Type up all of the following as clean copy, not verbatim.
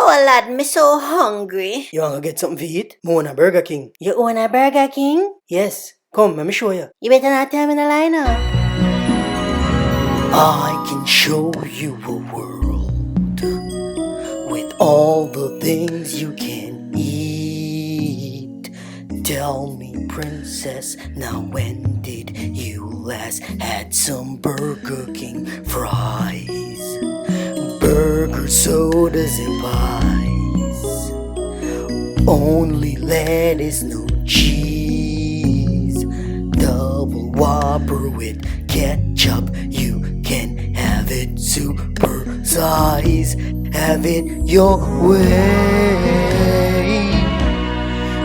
Oh, lad, me so hungry. You wanna get something to eat? Me own a Burger King. You own a Burger King? Yes. Come, let me show you. You better not tell me the line up. I can show you a world with all the things you can eat. Tell me, princess, now when did you last had some Burger King fries? Burgers, sodas, and pies. Only lettuce, no cheese. Double Whopper with ketchup. You can have it super size. Have it your way.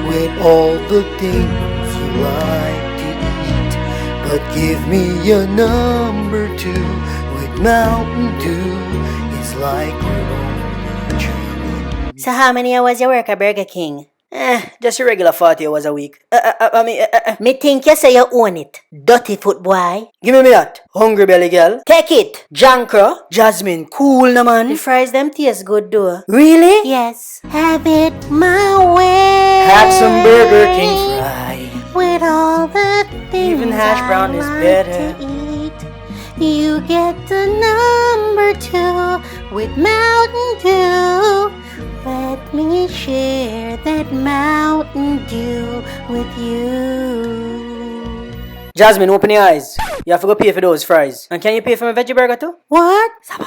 With all the things you like to eat. But give me a number 2 with Mountain Dew. It's like we're only dreaming. So how many hours you work at Burger King? Just a regular 40 hours a week. Me think you say you own it. Dirty foot boy. Give me that. Hungry belly girl. Take it. Jankra. Jasmine. Cool na man. The fries them taste good though. Really? Yes. Have it my way. Have some Burger King fry. With all the things Even hash brown I is like better. to eat. You get the number 2 with Mountain Dew. Let me share that Mountain Dew with you. Jasmine, open your eyes. You have to go pay for those fries. And can you pay for my veggie burger too? What? Zabz.